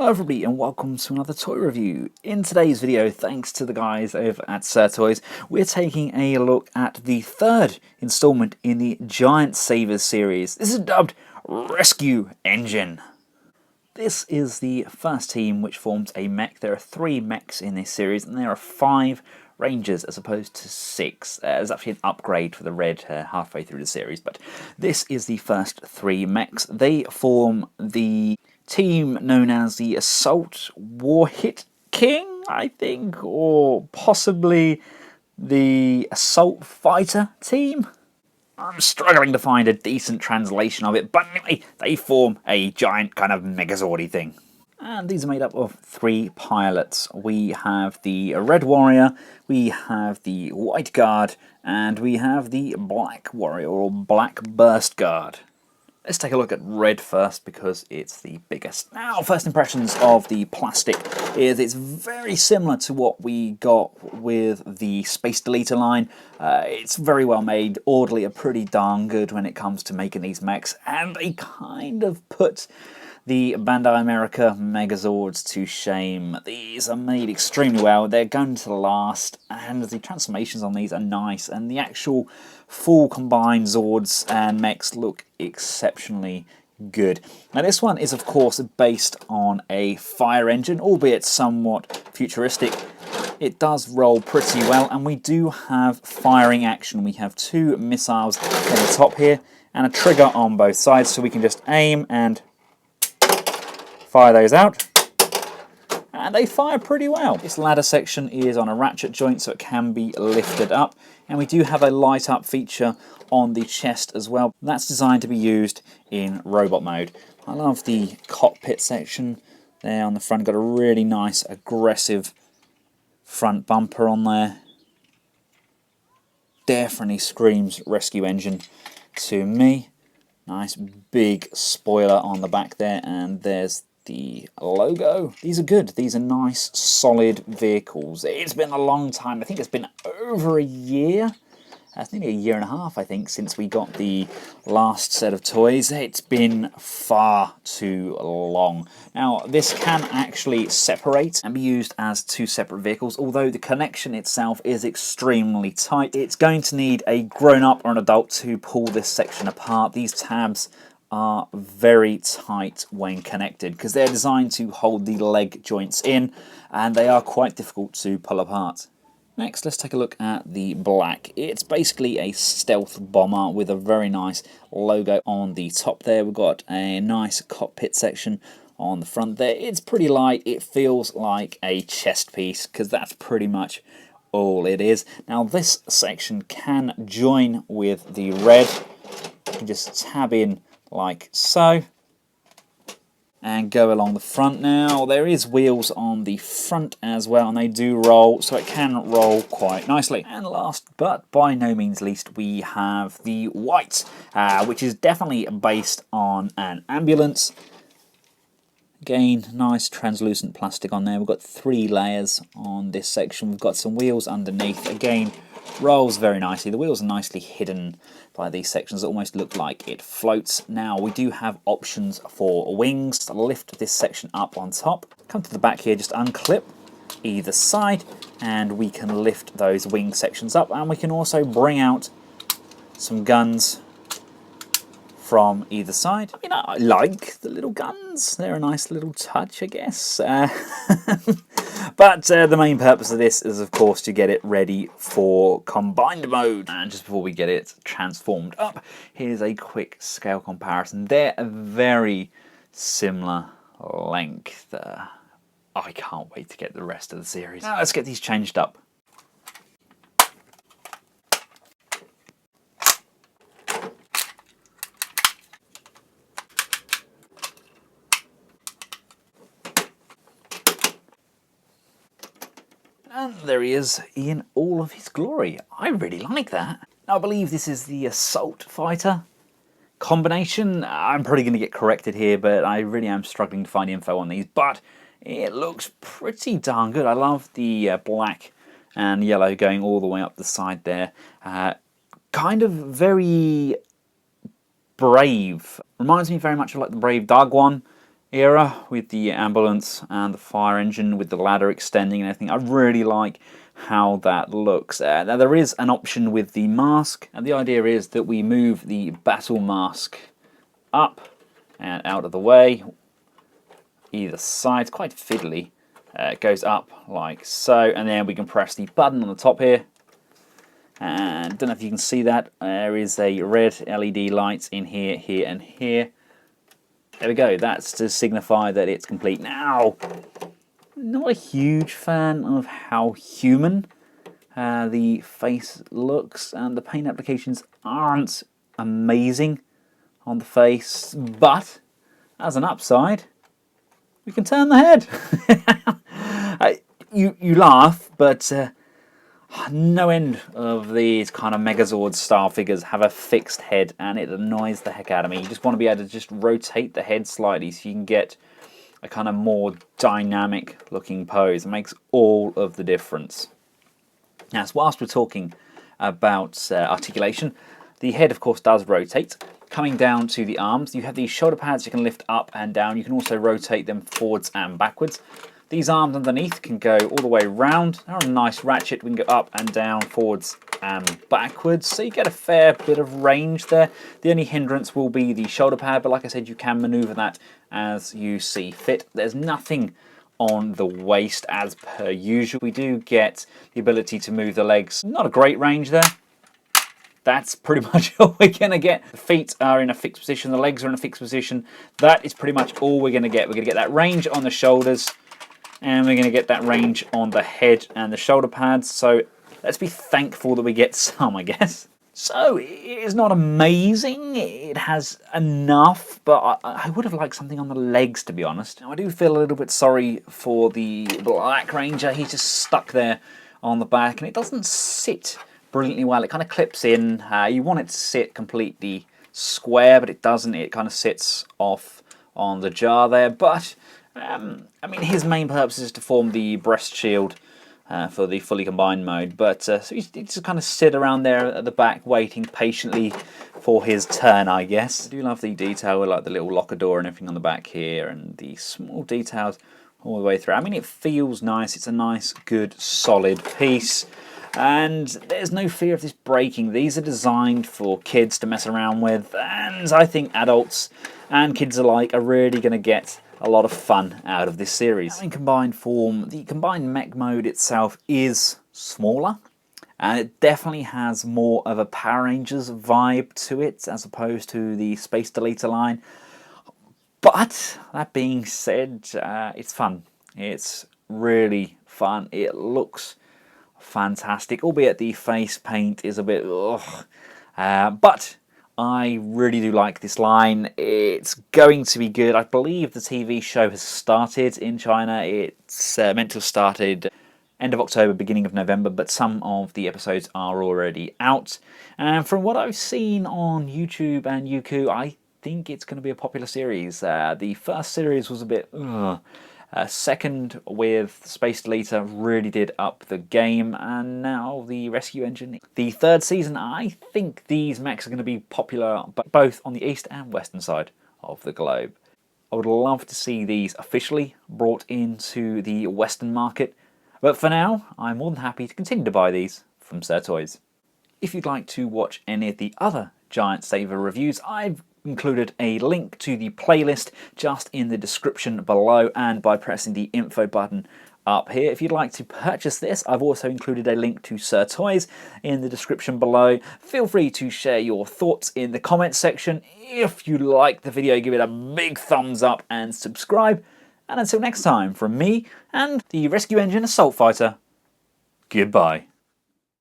Hello everybody and welcome to another toy review. In today's video, thanks to the guys over at Sir Toys, we're taking a look at the third installment in the Giant Savers series. This is dubbed Rescue Engine. This is the first team which forms a mech. There are 3 mechs in this series and there are 5 Rangers as opposed to 6. There's actually an upgrade for the red halfway through the series, but this is the first 3 mechs. They form the team known as the Assault Warhit King, I think, or possibly the Assault Fighter team. I'm struggling to find a decent translation of it, but anyway, they form a giant kind of Megazord-y thing. And these are made up of 3 pilots. We have the Red Warrior, we have the White Guard, and we have the Black Warrior, or Black Burst Guard. Let's take a look at red first because it's the biggest. Now, first impressions of the plastic is it's very similar to what we got with the Space Deleter line. It's very well made. Orderly are pretty darn good when it comes to making these mechs, and they kind of put the Bandai America Megazords to shame. These are made extremely well, they're going to last, and the transformations on these are nice, and the actual full combined Zords and mechs look exceptionally good. Now this one is of course based on a fire engine, albeit somewhat futuristic. It does roll pretty well, and we do have firing action. We have 2 missiles on the top here, and a trigger on both sides, so we can just aim and fire those out, and they fire pretty well. This ladder section is on a ratchet joint, so it can be lifted up, and we do have a light up feature on the chest as well. That's designed to be used in robot mode. I love the cockpit section there on the front. Got a really nice aggressive front bumper on there. Definitely screams Rescue Engine to me. Nice big spoiler on the back there, and there's the logo. These are good. These are nice, solid vehicles. It's been a long time. I think it's been over a year. It's nearly a year and a half, I think, since we got the last set of toys. It's been far too long. Now, this can actually separate and be used as 2 separate vehicles, although the connection itself is extremely tight. It's going to need a grown-up or an adult to pull this section apart. These tabs are very tight when connected because they're designed to hold the leg joints in, and they are quite difficult to pull apart. Next, let's take a look at the black. It's basically a stealth bomber with a very nice logo on the top there. We've got a nice cockpit section on the front there. It's pretty light. It feels like a chest piece because that's pretty much all it is. Now, this section can join with the red. You can just tab in like so, and go along the front. Now there is wheels on the front as well, and they do roll, so it can roll quite nicely. And last but by no means least, we have the white, which is definitely based on an ambulance. Again, nice translucent plastic on there. We've got 3 layers on this section. We've got some wheels underneath. Again, rolls very nicely. The wheels are nicely hidden by these sections that almost look like it floats. Now we do have options for wings to lift this section up on top. Come to the back here, just unclip either side, and we can lift those wing sections up, and we can also bring out some guns from either side. You know, I like the little guns. They're a nice little touch, I guess. But the main purpose of this is, of course, to get it ready for combined mode. And just before we get it transformed up, here's a quick scale comparison. They're a very similar length. I can't wait to get the rest of the series. Now let's get these changed up. And there he is in all of his glory. I really like that. Now I believe this is the Assault Fighter combination. I'm probably going to get corrected here, but I really am struggling to find info on these. But it looks pretty darn good. I love the black and yellow going all the way up the side there. Kind of very brave. Reminds me very much of like the Brave Dog one. era with the ambulance and the fire engine with the ladder extending and everything. I really like how that looks. Now there is an option with the mask, and the idea is that we move the battle mask up and out of the way, either side. It's quite fiddly. It goes up like so, and then we can press the button on the top here. And don't know if you can see that. There is a red LED light in here, here, and here. There we go. That's to signify that it's complete. Now, not a huge fan of how human the face looks, and the paint applications aren't amazing on the face, but as an upside, we can turn the head. You laugh, but no end of these kind of Megazord style figures have a fixed head, and it annoys the heck out of me. You just want to be able to just rotate the head slightly so you can get a kind of more dynamic looking pose. It makes all of the difference. Now, so whilst we're talking about articulation, the head of course does rotate. Coming down to the arms, you have these shoulder pads you can lift up and down. You can also rotate them forwards and backwards. These arms underneath can go all the way round. They're a nice ratchet. We can go up and down, forwards and backwards. So you get a fair bit of range there. The only hindrance will be the shoulder pad, but like I said, you can maneuver that as you see fit. There's nothing on the waist as per usual. We do get the ability to move the legs. Not a great range there. That's pretty much all we're going to get. The feet are in a fixed position. The legs are in a fixed position. That is pretty much all we're going to get. We're going to get that range on the shoulders, and we're going to get that range on the head and the shoulder pads. So let's be thankful that we get some, I guess. So it is not amazing. It has enough, but I would have liked something on the legs, to be honest. Now, I do feel a little bit sorry for the Black Ranger. He's just stuck there on the back, and it doesn't sit brilliantly well. It kind of clips in. You want it to sit completely square, but it doesn't. It kind of sits off on the jar there. But I mean, his main purpose is to form the breast shield for the fully combined mode. But so he just kind of sit around there at the back, waiting patiently for his turn, I guess. I do love the detail with like the little locker door and everything on the back here, and the small details all the way through. I mean, it feels nice. It's a nice, good, solid piece. And there's no fear of this breaking. These are designed for kids to mess around with, and I think adults and kids alike are really going to get a lot of fun out of this series. In combined form, the combined mech mode itself is smaller, and it definitely has more of a Power Rangers vibe to it as opposed to the Space Deleter line. But that being said, it's fun. It's really fun. It looks fantastic, albeit the face paint is a bit ugh. But I really do like this line. It's going to be good. I believe the TV show has started in China. It's meant to have started end of October, beginning of November, but some of the episodes are already out. And from what I've seen on YouTube and Youku, I think it's going to be a popular series. The first series was a bit second with Space Deleter really did up the game, and now the Rescue Engine. The third season, I think these mechs are going to be popular both on the east and western side of the globe. I would love to see these officially brought into the western market, but for now I'm more than happy to continue to buy these from Sir Toys. If you'd like to watch any of the other Giant Saver reviews, I've included a link to the playlist just in the description below and by pressing the info button up here. If you'd like to purchase this, I've also included a link to Sir Toys in the description below. Feel free to share your thoughts in the comments section. If you like the video, give it a big thumbs up and subscribe. And until next time, from me and the Rescue Engine Assault Fighter, goodbye.